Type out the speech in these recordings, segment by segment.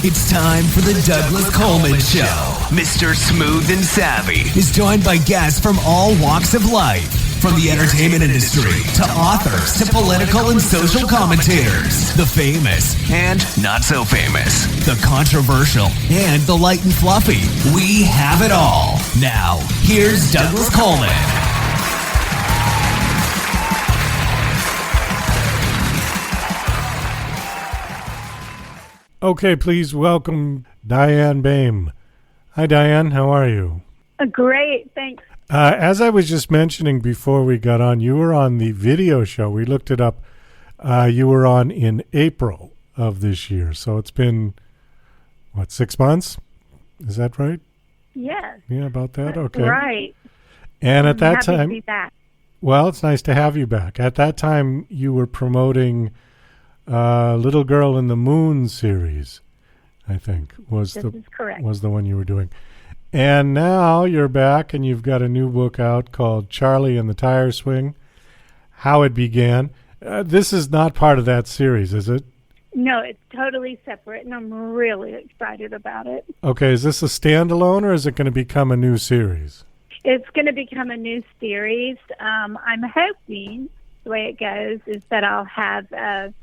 It's time for the Douglas Coleman Show. Mr. Smooth and Savvy is joined by guests from all walks of life, from the entertainment industry to authors to political and social commentators, the famous and not so famous, the controversial and the light and fluffy. We have it all. Now, here's Douglas Coleman. Okay, please welcome Diann Boehm. Hi, Diann. How are you? Great, thanks. As I was just mentioning before we got on, you were on the video show. We looked it up. You were on in April of this year. So it's been, 6 months? Is that right? Yes. Yeah, about that? Okay. Right. And at that time... time... to be back. Well, it's nice to have you back. At that time, you were promoting... Little Girl in the Moon series, I think, was the one you were doing. And now you're back and you've got a new book out called Charlie and the Tire Swing, How It Began. This is not part of that series, is it? No, it's totally separate, and I'm really excited about it. Okay, is this a standalone or is it going to become a new series? It's going to become a new series. I'm hoping the way it goes is that I'll have...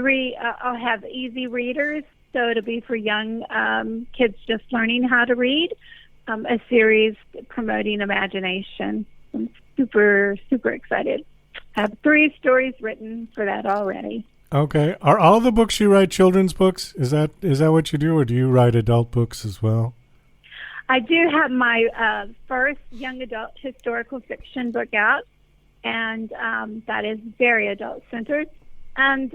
I'll have easy readers, so it'll be for young kids just learning how to read, a series promoting imagination. I'm super, super excited. I have 3 stories written for that already. Okay. Are all the books you write children's books? Is that what you do, or do you write adult books as well? I do have my first young adult historical fiction book out, and that is very adult-centered. And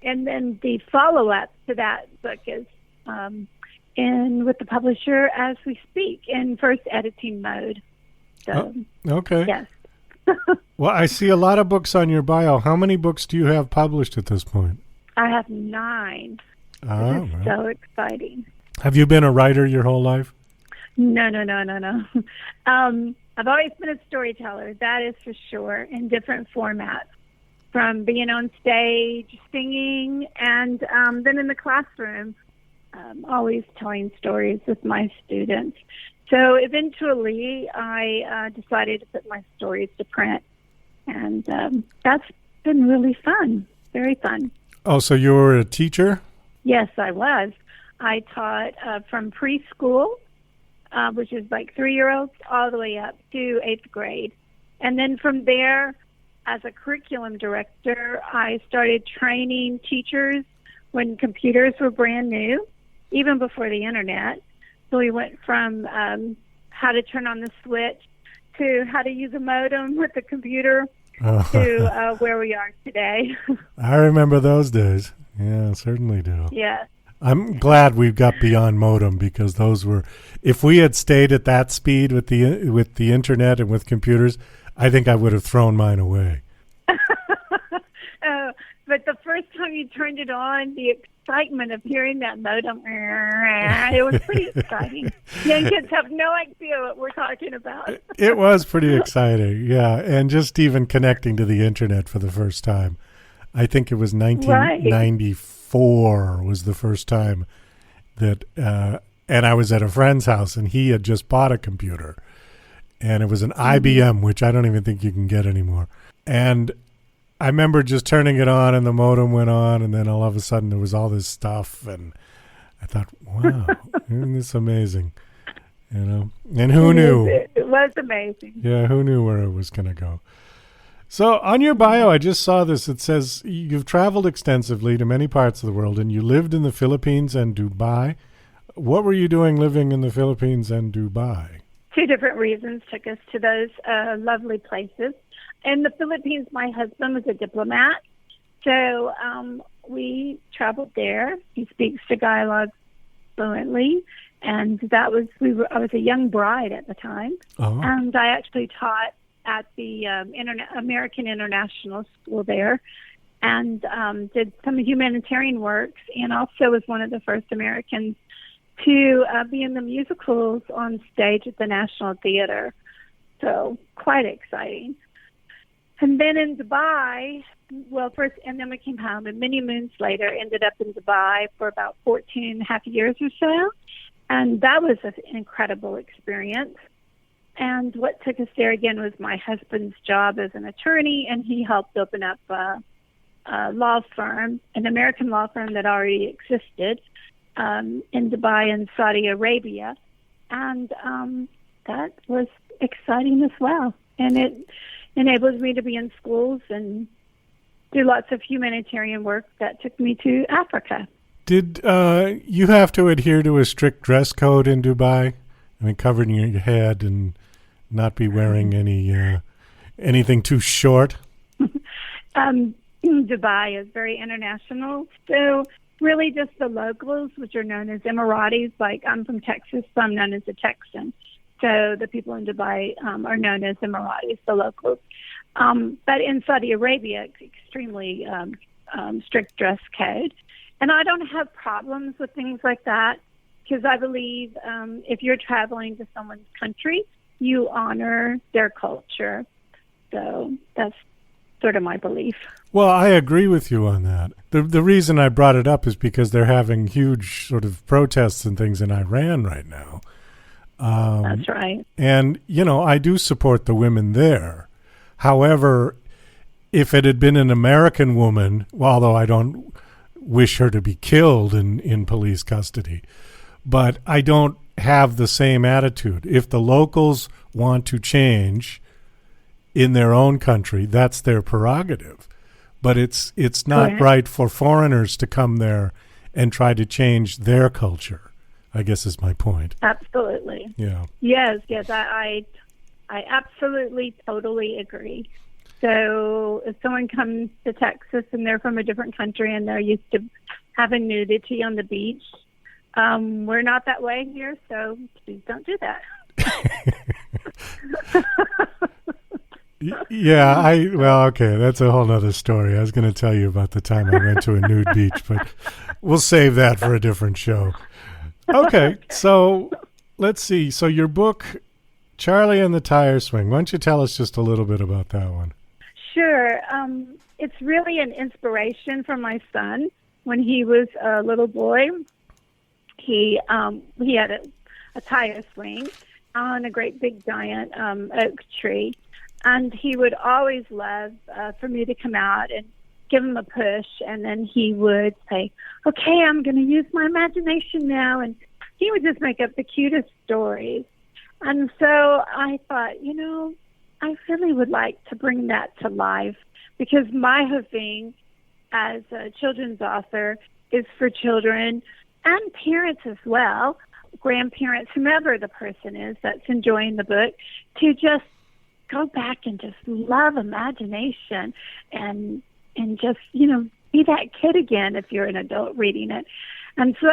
then the follow-up to that book is in with the publisher as we speak in first editing mode. So, okay. Yes. Well, I see a lot of books on your bio. How many books do you have published at this point? I have 9. Oh, this is so exciting. Have you been a writer your whole life? No. I've always been a storyteller, that is for sure, in different formats. From being on stage, singing, and then in the classroom, always telling stories with my students. So eventually, I decided to put my stories to print, and that's been really fun, very fun. Oh, so you were a teacher? Yes, I was. I taught from preschool, which is like 3-year-olds, all the way up to 8th grade. And then from there, as a curriculum director, I started training teachers when computers were brand new, even before the internet. So we went from how to turn on the switch to how to use a modem with the computer to where we are today. I remember those days. Yeah, certainly do. Yeah. I'm glad we've got beyond modem, because those were, if we had stayed at that speed with the internet and with computers, I think I would have thrown mine away. But the first time you turned it on, the excitement of hearing that modem, it was pretty exciting. Young kids have no idea what we're talking about. It was pretty exciting, yeah. And just even connecting to the internet for the first time. I think it was 1994 was the first time that, and I was at a friend's house, and he had just bought a computer. And it was an IBM, which I don't even think you can get anymore. And I remember just turning it on, and the modem went on, and then all of a sudden there was all this stuff, and I thought, wow, isn't this amazing? You know, and who knew? It was amazing. Yeah, who knew where it was going to go? So on your bio, I just saw this. It says you've traveled extensively to many parts of the world, and you lived in the Philippines and Dubai. What were you doing living in the Philippines and Dubai? 2 different reasons took us to those lovely places. In the Philippines, my husband was a diplomat, so we traveled there. He speaks Tagalog fluently, and I was a young bride at the time, and I actually taught at the American International School there, and did some humanitarian works, and also was one of the first Americans to be in the musicals on stage at the National Theater. So quite exciting. And then in Dubai, well, first, and then we came home, and many moons later, ended up in Dubai for about 14 and a half years or so. And that was an incredible experience. And what took us there again was my husband's job as an attorney, and he helped open up a law firm, an American law firm that already existed in Dubai and Saudi Arabia. And that was exciting as well. And it enabled me to be in schools and do lots of humanitarian work that took me to Africa. Did you have to adhere to a strict dress code in Dubai? I mean, covering your head and not be wearing anything too short? Dubai is very international. So really just the locals, which are known as Emiratis, like I'm from Texas, so I'm known as a Texan. So the people in Dubai are known as Emiratis, the locals. But in Saudi Arabia, extremely strict dress code. And I don't have problems with things like that because I believe if you're traveling to someone's country, you honor their culture. So that's sort of my belief. Well, I agree with you on that. The reason I brought it up is because they're having huge sort of protests and things in Iran right now. That's right. And, I do support the women there. However, if it had been an American woman, although I don't wish her to be killed in police custody, but I don't have the same attitude. If the locals want to change in their own country, that's their prerogative. But it's not right for foreigners to come there and try to change their culture, I guess is my point. Absolutely. Yeah. Yes, I absolutely, totally agree. So if someone comes to Texas and they're from a different country and they're used to having nudity on the beach, we're not that way here, so please don't do that. Yeah, okay, that's a whole nother story. I was going to tell you about the time I went to a nude beach, but we'll save that for a different show. Okay, so let's see. So your book, Charlie and the Tire Swing, why don't you tell us just a little bit about that one? Sure. It's really an inspiration for my son. When he was a little boy, he had a tire swing on a great big giant oak tree. And he would always love for me to come out and give him a push. And then he would say, okay, I'm going to use my imagination now. And he would just make up the cutest stories. And so I thought, I really would like to bring that to life because my whole thing as a children's author is for children and parents as well, grandparents, whomever the person is that's enjoying the book, to just go back and just love imagination and just, be that kid again if you're an adult reading it. And so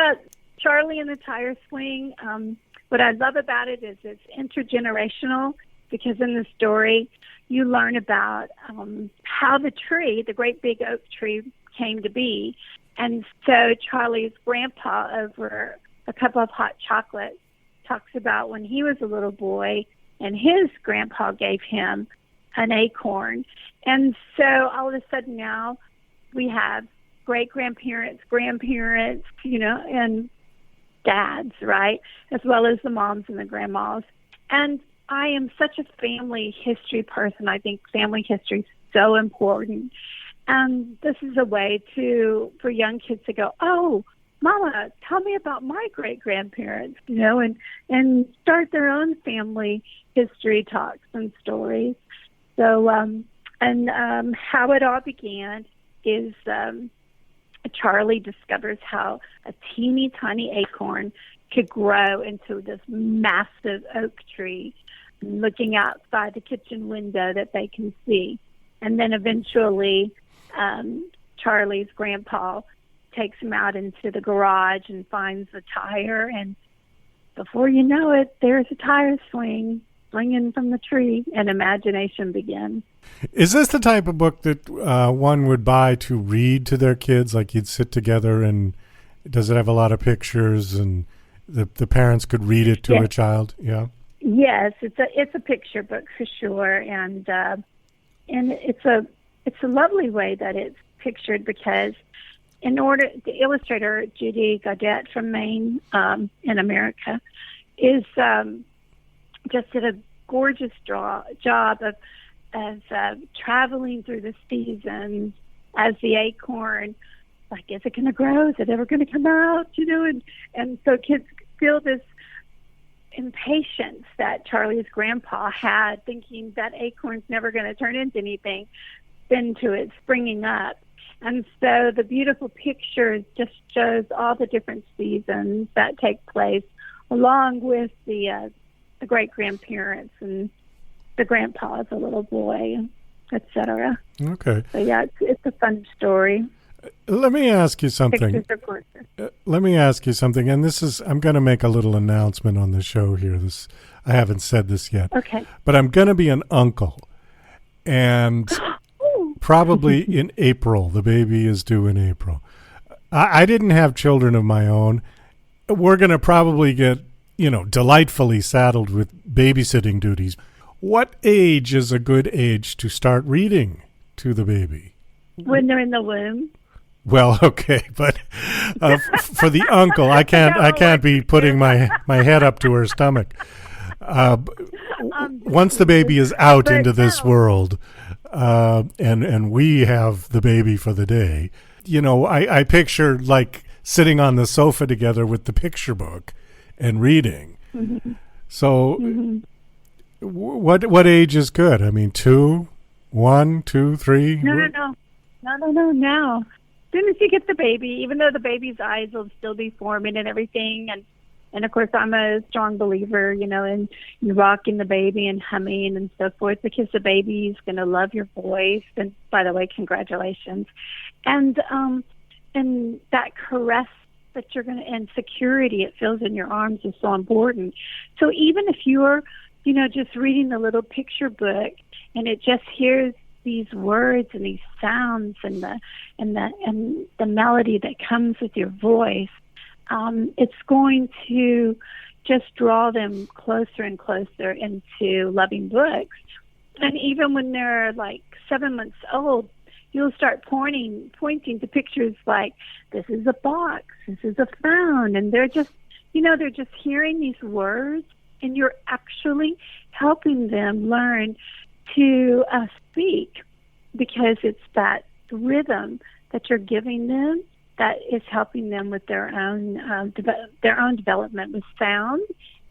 Charlie and the Tire Swing, what I love about it is it's intergenerational because in the story you learn about how the tree, the great big oak tree, came to be. And so Charlie's grandpa, over a cup of hot chocolate, talks about when he was a little boy and his grandpa gave him an acorn. And so all of a sudden now we have great-grandparents, grandparents, and dads, right, as well as the moms and the grandmas. And I am such a family history person. I think family history is so important. And this is a way for young kids to go, oh, Mama, tell me about my great-grandparents, and start their own family history talks and stories. So, how it all began is Charlie discovers how a teeny tiny acorn could grow into this massive oak tree, looking outside the kitchen window that they can see. And then eventually, Charlie's grandpa takes him out into the garage and finds the tire, and before you know it, there's a tire swing swinging from the tree, and imagination begins. Is this the type of book that one would buy to read to their kids? Like you'd sit together, and does it have a lot of pictures, and the parents could read it to a child? Yeah. Yes, it's a picture book for sure, and it's a it's a lovely way that it's pictured, because the illustrator, Judy Gaudette from Maine, in America, is just did a gorgeous job of traveling through the seasons as the acorn, like, is it going to grow? Is it ever going to come out? And so kids feel this impatience that Charlie's grandpa had, thinking that acorn's never going to turn into anything, into it springing up. And so the beautiful picture just shows all the different seasons that take place, along with the great-grandparents and the grandpa as a little boy, etc. Okay. So, yeah, it's a fun story. Let me ask you something. Pictures are gorgeous. Let me ask you something, and I'm going to make a little announcement on the show here. I haven't said this yet. Okay. But I'm going to be an uncle, and probably in April. The baby is due in April. I didn't have children of my own. We're going to probably get, delightfully saddled with babysitting duties. What age is a good age to start reading to the baby? When they're in the womb. Well, okay, but for the uncle, I can't be putting my head up to her stomach. Once the baby is out into this world, and we have the baby for the day, I picture like sitting on the sofa together with the picture book and reading. Mm-hmm. So, what age is good? I mean, 2, 1, 2, 3? No. Now, as soon as you get the baby, even though the baby's eyes will still be forming and everything, and of course I'm a strong believer, in rocking the baby and humming and so forth, because the baby's going to love your voice. And by the way, congratulations. And that caress that you're going to, and security it feels in your arms is so important. So even if you're, just reading the little picture book and it just hears these words and these sounds and the melody that comes with your voice, it's going to just draw them closer and closer into loving books. And even when they're like 7 months old, you'll start pointing to pictures like, this is a box, this is a phone, and they're just hearing these words, and you're actually helping them learn to speak, because it's that rhythm that you're giving them that is helping them with their own development with sound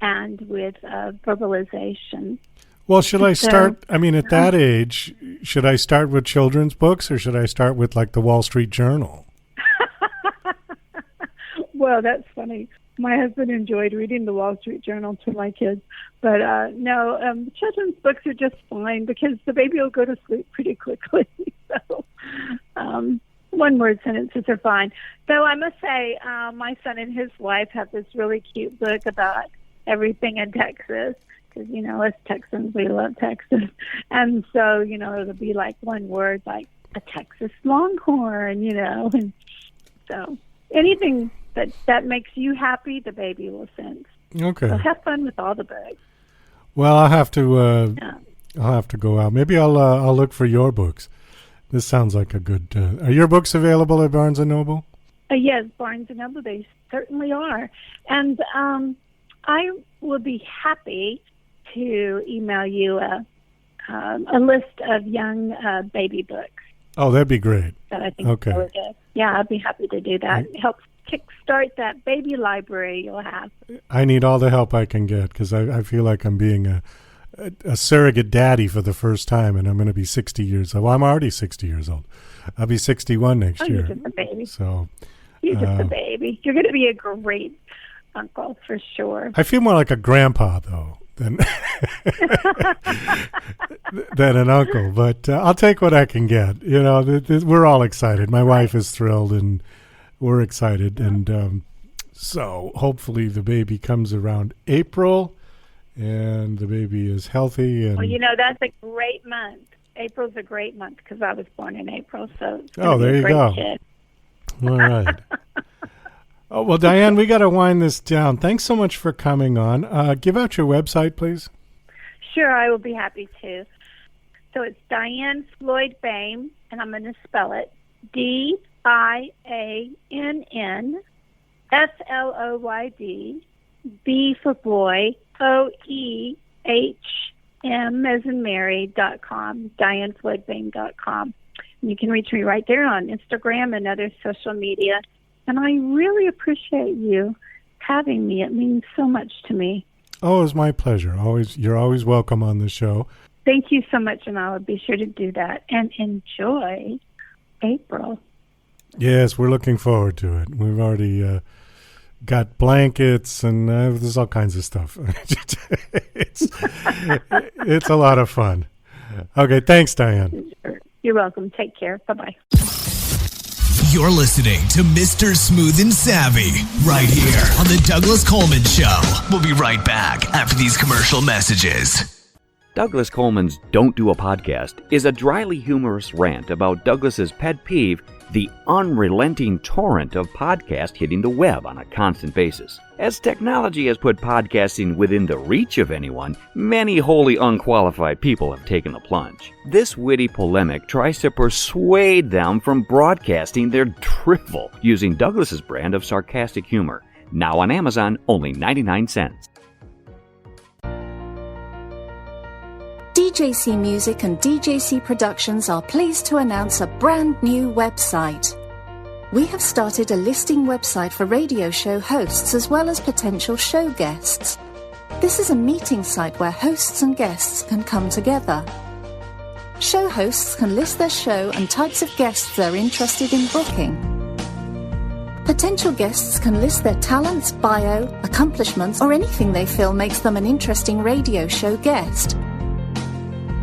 and with verbalization. Well, should I start, at that age, should I start with children's books, or should I start with like the Wall Street Journal? Well, that's funny. My husband enjoyed reading the Wall Street Journal to my kids. But no, children's books are just fine, because the baby will go to sleep pretty quickly. So one-word sentences are fine. Though I must say, my son and his wife have this really cute book about everything in Texas, because, us Texans, we love Texas. And so, it'll be like one word, like a Texas Longhorn, and so anything that makes you happy, the baby will sense. Okay. So have fun with all the books. Well, I'll have to go out. Maybe I'll look for your books. This sounds like a good. Are your books available at Barnes & Noble? Yes, Barnes & Noble, they certainly are. And I would be happy to email you a list of young baby books. Oh, that'd be great. That I think okay. Would, yeah, I'd be happy to do that. It helps kickstart that baby library you'll have. I need all the help I can get, because I feel like I'm being a surrogate daddy for the first time, and I'm going to be 60 years old. Well, I'm already 60 years old. I'll be 61 next year. You're just a baby. So, you're just a baby. You're going to be a great uncle for sure. I feel more like a grandpa, though, than than an uncle. But I'll take what I can get. We're all excited. My wife is thrilled, and we're excited. And so hopefully the baby comes around April, and the baby is healthy. And well, that's a great month. April's a great month, because I was born in April. So there you go. Kid. All right. Oh, well, Diann, we got to wind this down. Thanks so much for coming on. Give out your website, please. Sure, I will be happy to. So it's DiannFloydBoehm, and I'm going to spell it DIANN FLOYD, B for boy, OEHM as in Mary.com, DiannFloydBain.com. And you can reach me right there on Instagram and other social media. And I really appreciate you having me. It means so much to me. Oh, it's my pleasure. You're always welcome on the show. Thank you so much, and I will be sure to do that. And enjoy April. Yes, we're looking forward to it. We've already got blankets, and there's all kinds of stuff. It's a lot of fun. Okay, thanks, Diann. You're welcome. Take care. Bye-bye. You're listening to Mr. Smooth and Savvy right here on the Douglas Coleman Show. We'll be right back after these commercial messages. Douglas Coleman's Don't Do a Podcast is a dryly humorous rant about Douglas's pet peeve, the unrelenting torrent of podcasts hitting the web on a constant basis. As technology has put podcasting within the reach of anyone, many wholly unqualified people have taken the plunge. This witty polemic tries to persuade them from broadcasting their drivel using Douglas's brand of sarcastic humor. Now on Amazon, only 99 cents. DJC Music and DJC Productions are pleased to announce a brand new website. We have started a listing website for radio show hosts as well as potential show guests. This is a meeting site where hosts and guests can come together. Show hosts can list their show and types of guests they're interested in booking. Potential guests can list their talents, bio, accomplishments, or anything they feel makes them an interesting radio show guest.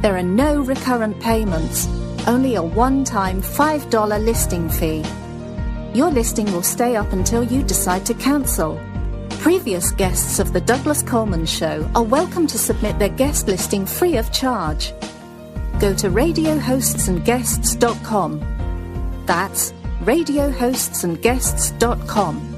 There are no recurrent payments, only a one-time $5 listing fee. Your listing will stay up until you decide to cancel. Previous guests of The Douglas Coleman Show are welcome to submit their guest listing free of charge. Go to radiohostsandguests.com. That's radiohostsandguests.com.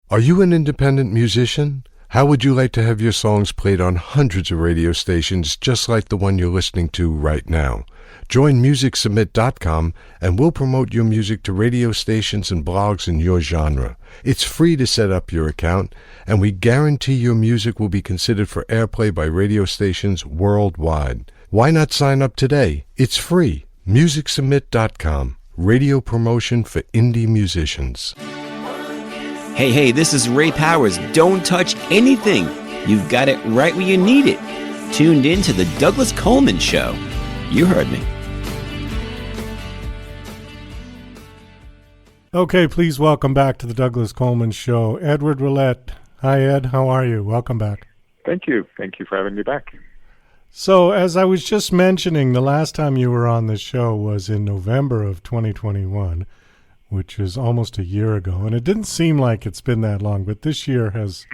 Are you an independent musician? How would you like to have your songs played on hundreds of radio stations just like the one you're listening to right now? Join MusicSubmit.com and we'll promote your music to radio stations and blogs in your genre. It's free to set up your account, and we guarantee your music will be considered for airplay by radio stations worldwide. Why not sign up today? It's free. MusicSubmit.com. Radio promotion for indie musicians. Hey, this is Ray Powers. Don't touch anything. You've got it right where you need it. Tuned in to the Douglas Coleman Show. You heard me. Okay, please welcome back to the Douglas Coleman Show, Edward Willett. Hi, Ed. How are you? Welcome back. Thank you. Thank you for having me back. So, as I was just mentioning, the last time you were on the show was in November of 2021. Which is almost a year ago. And it didn't seem like it's been that long, but this year has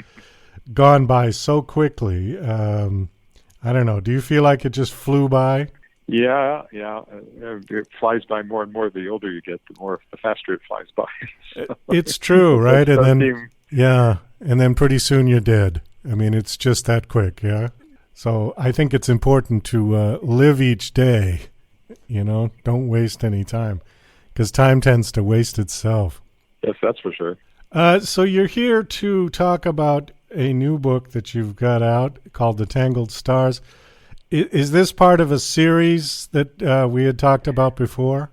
gone by so quickly. I don't know. Do you feel like it just flew by? Yeah. It flies by more and more the older you get, the faster it flies by. So, it's true, right? And then, and then pretty soon you're dead. I mean, it's just that quick, yeah? So I think it's important to live each day, don't waste any time. Because time tends to waste itself. Yes, that's for sure. So you're here to talk about a new book that you've got out called The Tangled Stars. Is this part of a series that we had talked about before?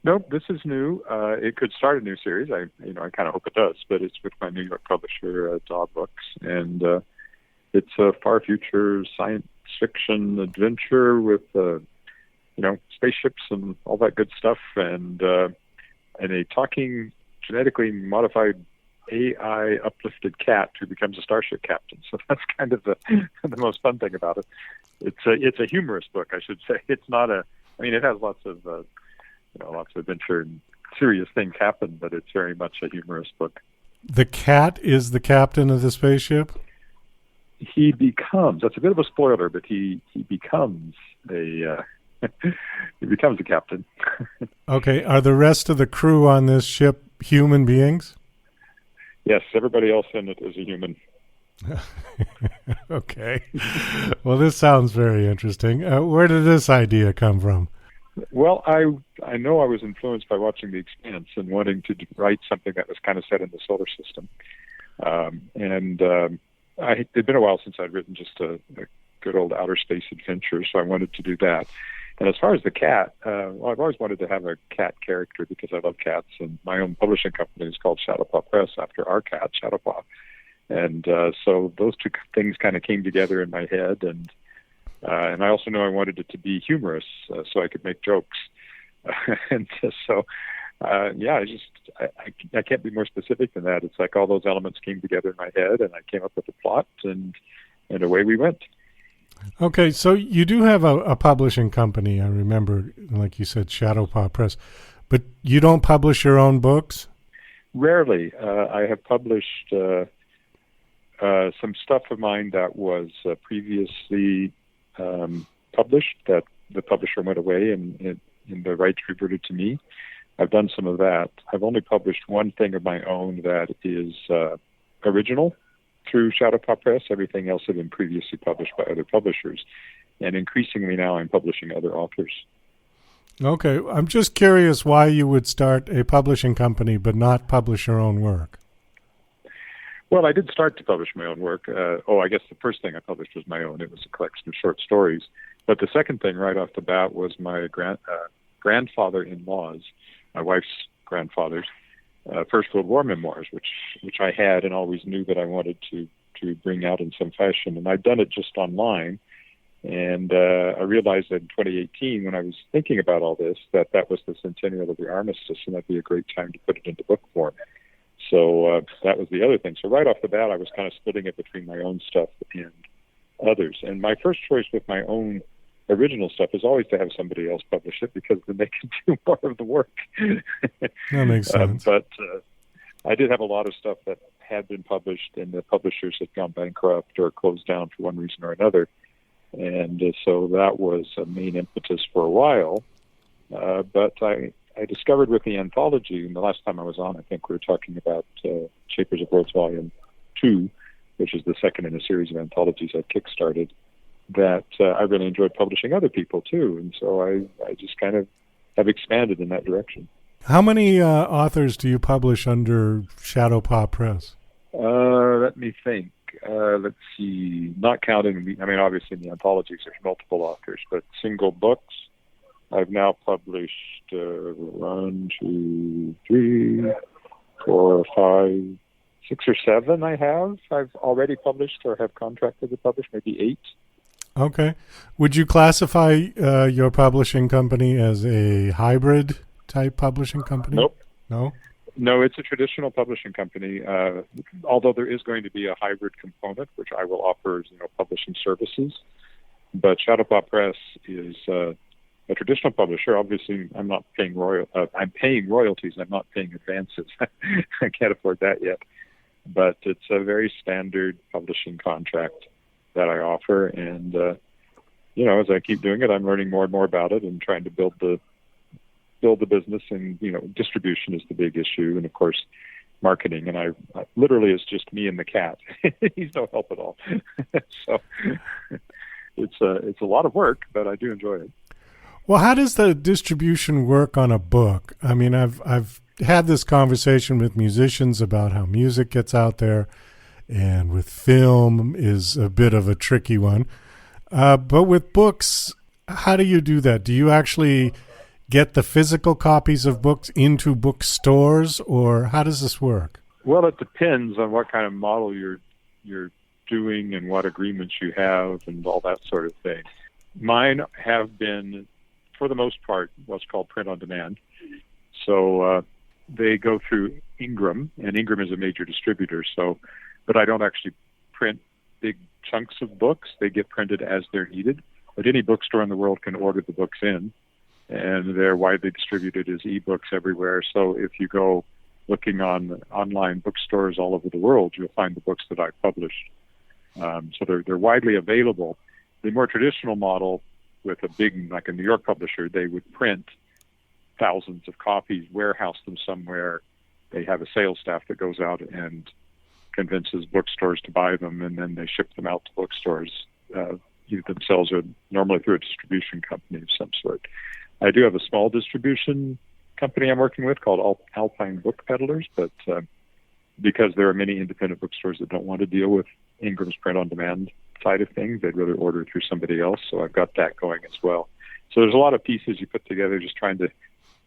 Nope, this is new. It could start a new series. I kind of hope it does, but it's with my New York publisher, DAW Books, and it's a far future science fiction adventure with spaceships and all that good stuff, and a talking, genetically modified AI uplifted cat who becomes a starship captain. So that's kind of the most fun thing about it. It's a humorous book, I should say. It's not it has lots of adventure and serious things happen, but it's very much a humorous book. The cat is the captain of the spaceship? He becomes, that's a bit of a spoiler, but he becomes a captain. Okay. Are the rest of the crew on this ship human beings? Yes, everybody else in it is a human. Okay. Well, this sounds very interesting. Where did this idea come from? Well, I know I was influenced by watching The Expanse and wanting to write something that was kind of set in the solar system. It'd been a while since I'd written just a good old outer space adventure, so I wanted to do that. And as far as the cat, I've always wanted to have a cat character because I love cats, and my own publishing company is called Shadowpaw Press after our cat, Shadowpaw. And so those two things kind of came together in my head, and I also know I wanted it to be humorous so I could make jokes. And so, I can't be more specific than that. It's like all those elements came together in my head, and I came up with a plot, and away we went. Okay, so you do have a publishing company. I remember, like you said, Shadowpaw Press, but you don't publish your own books? Rarely. I have published some stuff of mine that was previously published, that the publisher went away and the rights reverted to me. I've done some of that. I've only published one thing of my own that is original through Shadowpaw Press. Everything else had been previously published by other publishers. And increasingly now I'm publishing other authors. Okay. I'm just curious why you would start a publishing company but not publish your own work. Well, I did start to publish my own work. I guess the first thing I published was my own. It was a collection of short stories. But the second thing right off the bat was my grandfather-in-law's, my wife's grandfather's, First World War memoirs, which I had and always knew that I wanted to bring out in some fashion. And I'd done it just online. And I realized that in 2018, when I was thinking about all this, that was the centennial of the armistice, and that'd be a great time to put it into book form. So that was the other thing. So right off the bat, I was kind of splitting it between my own stuff and others. And my first choice with my own original stuff is always to have somebody else publish it, because then they can do more of the work. That makes sense. But I did have a lot of stuff that had been published, and the publishers had gone bankrupt or closed down for one reason or another. And so that was a main impetus for a while. But I discovered with the anthology, and the last time I was on, I think we were talking about Shapers of Worlds Volume 2, which is the second in a series of anthologies I kickstarted, that I really enjoyed publishing other people too. And so I just kind of have expanded in that direction. How many authors do you publish under Shadowpaw Press? Let me think. Let's see. Not counting, obviously in the anthologies there's multiple authors, but single books, I've now published 1, 2, 3, 4, 5, 6 or 7 I've already published or have contracted to publish, maybe 8. Okay. Would you classify your publishing company as a hybrid type publishing company? Nope. No? No, it's a traditional publishing company, although there is going to be a hybrid component, which I will offer as, publishing services. But Shadowpaw Press is a traditional publisher. Obviously, I'm not paying I'm paying royalties. I'm not paying advances. I can't afford that yet. But it's a very standard publishing contract that I offer. And, as I keep doing it, I'm learning more and more about it and trying to build the business. And, distribution is the big issue. And, of course, marketing. And I literally, it's just me and the cat. He's no help at all. So it's a lot of work, but I do enjoy it. Well, how does the distribution work on a book? I mean, I've had this conversation with musicians about how music gets out there, and with film is a bit of a tricky one. But with books, how do you do that? Do you actually get the physical copies of books into bookstores, or how does this work? Well, it depends on what kind of model you're doing and what agreements you have and all that sort of thing. Mine have been, for the most part, what's called print on demand. So they go through Ingram, and Ingram is a major distributor. But I don't actually print big chunks of books. They get printed as they're needed. But any bookstore in the world can order the books in, and they're widely distributed as ebooks everywhere. So if you go looking on online bookstores all over the world, you'll find the books that I've published. So they're widely available. The more traditional model with a big, like a New York publisher, they would print thousands of copies, warehouse them somewhere. They have a sales staff that goes out and convinces bookstores to buy them, and then they ship them out to bookstores themselves, or normally through a distribution company of some sort. I do have a small distribution company I'm working with called Alpine Book Peddlers, but because there are many independent bookstores that don't want to deal with Ingram's print-on-demand side of things, they'd rather order through somebody else, so I've got that going as well. So there's a lot of pieces you put together, just trying to,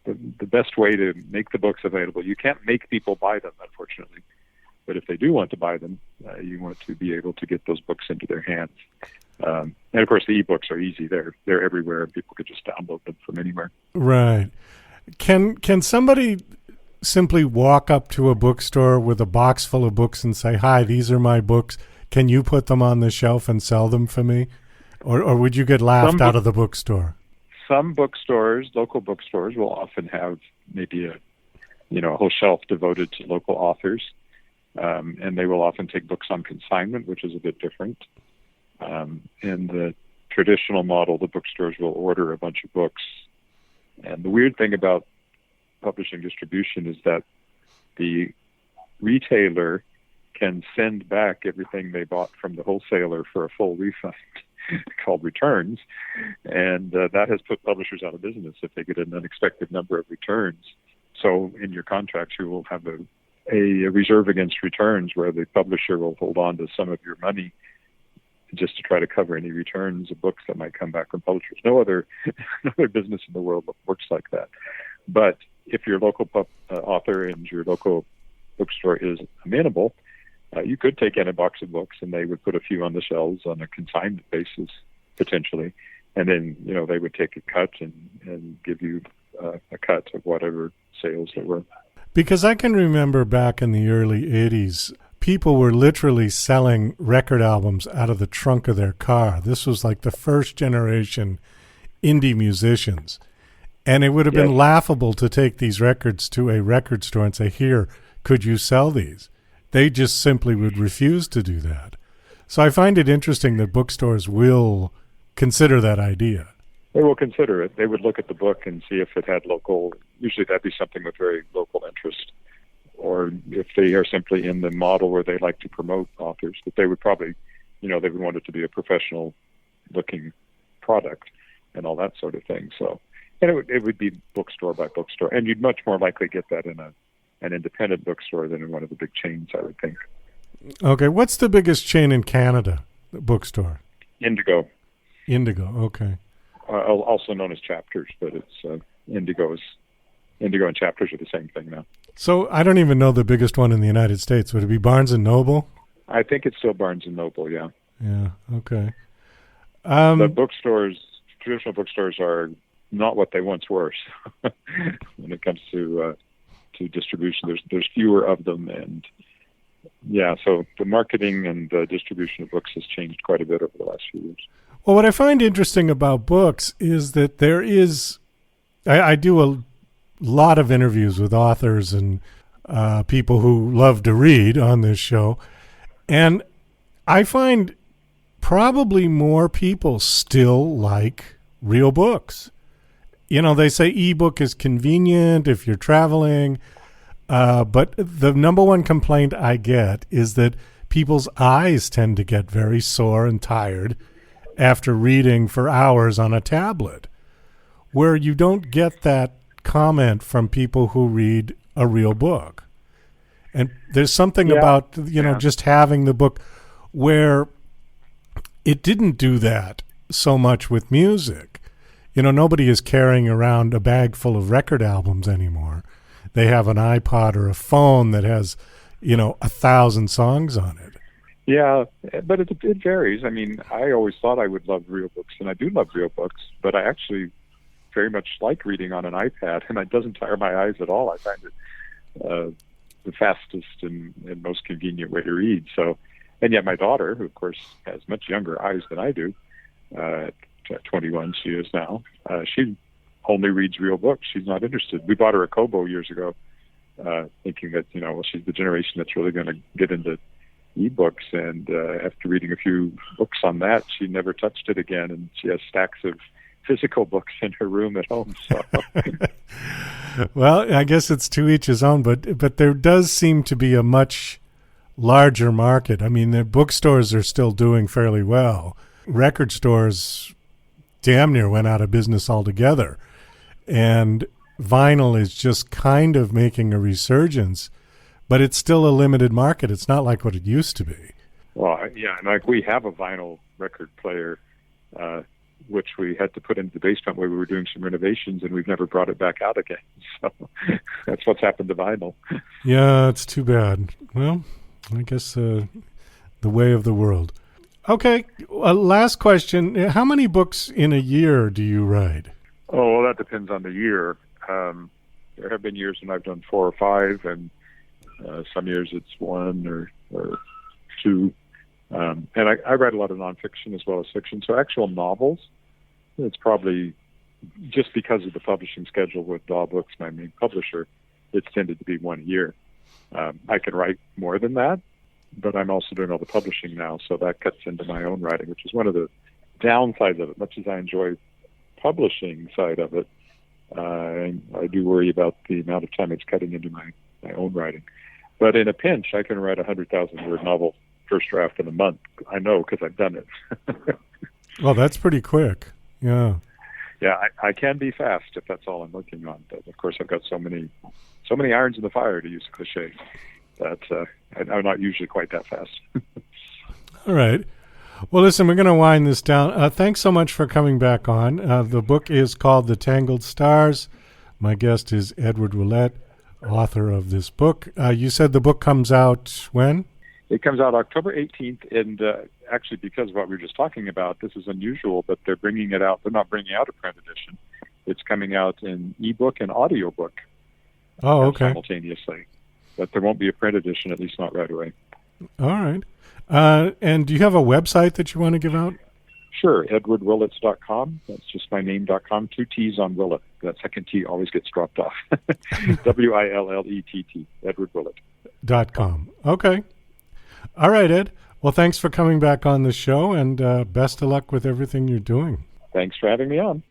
the best way to make the books available. You can't make people buy them, unfortunately, but if they do want to buy them, you want to be able to get those books into their hands. And of course, the ebooks are easy. They're everywhere. People could just download them from anywhere. Right. Can somebody simply walk up to a bookstore with a box full of books and say, "Hi, these are my books. Can you put them on the shelf and sell them for me?" Or would you get laughed out of the bookstore? Some bookstores, local bookstores, will often have maybe a whole shelf devoted to local authors, and they will often take books on consignment, which is a bit different. In the traditional model, the bookstores will order a bunch of books. And the weird thing about publishing distribution is that the retailer can send back everything they bought from the wholesaler for a full refund called returns. And that has put publishers out of business if they get an unexpected number of returns. So in your contracts, you will have a reserve against returns where the publisher will hold on to some of your money just to try to cover any returns of books that might come back from publishers. No other business in the world works like that. But if your local author and your local bookstore is amenable, you could take in a box of books and they would put a few on the shelves on a consignment basis, potentially. And then, they would take a cut and give you a cut of whatever sales there were. Because I can remember back in the early 80s, people were literally selling record albums out of the trunk of their car. This was like the first generation indie musicians. And it would have been laughable to take these records to a record store and say, "Here, could you sell these?" They just simply would refuse to do that. So I find it interesting that bookstores will consider that idea. They will consider it. They would look at the book and see if it had local, usually that'd be something with very local interest. Or if they are simply in the model where they like to promote authors, but they would probably, they would want it to be a professional-looking product and all that sort of thing. So, and it would be bookstore by bookstore, and you'd much more likely get that in an independent bookstore than in one of the big chains, I would think. Okay, what's the biggest chain in Canada, the bookstore? Indigo. Indigo, okay. Also known as Chapters, but it's Indigo and Chapters are the same thing now. So I don't even know the biggest one in the United States. Would it be Barnes & Noble? I think it's still Barnes & Noble, yeah. Yeah, okay. The bookstores, traditional bookstores, are not what they once were when it comes to distribution. There's fewer of them, and so the marketing and the distribution of books has changed quite a bit over the last few years. Well, what I find interesting about books is that there is, I do a lot of interviews with authors and people who love to read on this show, and I find probably more people still like real books. They say ebook is convenient if you're traveling, but the number one complaint I get is that people's eyes tend to get very sore and tired after reading for hours on a tablet, where you don't get that comment from people who read a real book. And there's something about, just having the book where it didn't do that so much with music. Nobody is carrying around a bag full of record albums anymore. They have an iPod or a phone that has, 1,000 songs on it. Yeah, but it varies. I mean, I always thought I would love real books, and I do love real books, but I actually very much like reading on an iPad, and it doesn't tire my eyes at all. I find it the fastest and most convenient way to read. So, and yet my daughter, who of course has much younger eyes than I do, at 21 she is now, she only reads real books. She's not interested. We bought her a Kobo years ago, thinking that, she's the generation that's really going to get into ebooks, and after reading a few books on that, she never touched it again, and she has stacks of physical books in her room at home. So. Well, I guess it's to each his own, but there does seem to be a much larger market. I mean, the bookstores are still doing fairly well. Record stores damn near went out of business altogether. And vinyl is just kind of making a resurgence, but it's still a limited market. It's not like what it used to be. Well, yeah, and like we have a vinyl record player, which we had to put into the basement where we were doing some renovations, and we've never brought it back out again. So that's what's happened to vinyl. Yeah, it's too bad. Well, I guess the way of the world. Okay, last question. How many books in a year do you write? Oh, well, that depends on the year. There have been years when I've done 4 or 5, and some years it's 1 or 2. And I write a lot of nonfiction as well as fiction. So actual novels, it's probably just because of the publishing schedule with DAW Books, my main publisher, it's tended to be 1 a year. I can write more than that, but I'm also doing all the publishing now, so that cuts into my own writing, which is one of the downsides of it. Much as I enjoy publishing side of it, I do worry about the amount of time it's cutting into my own writing. But in a pinch, I can write a 100,000-word novel first draft in a month. I know because I've done it. Well, that's pretty quick. Yeah. Yeah, I can be fast if that's all I'm working on. But of course, I've got so many irons in the fire, to use a cliche, that I'm not usually quite that fast. All right. Well, listen, we're going to wind this down. Thanks so much for coming back on. The book is called The Tangled Stars. My guest is Edward Willett, author of this book. You said the book comes out when? It comes out October 18th, and actually, because of what we were just talking about, this is unusual, but they're bringing it out. They're not bringing out a print edition. It's coming out in ebook and audiobook simultaneously. But there won't be a print edition, at least not right away. All right. And do you have a website that you want to give out? Sure, edwardwillett.com. That's just my name.com. 2 T's on Willett. That second T always gets dropped off. Willett, edwardwillett.com. Okay. All right, Ed. Well, thanks for coming back on the show, and best of luck with everything you're doing. Thanks for having me on.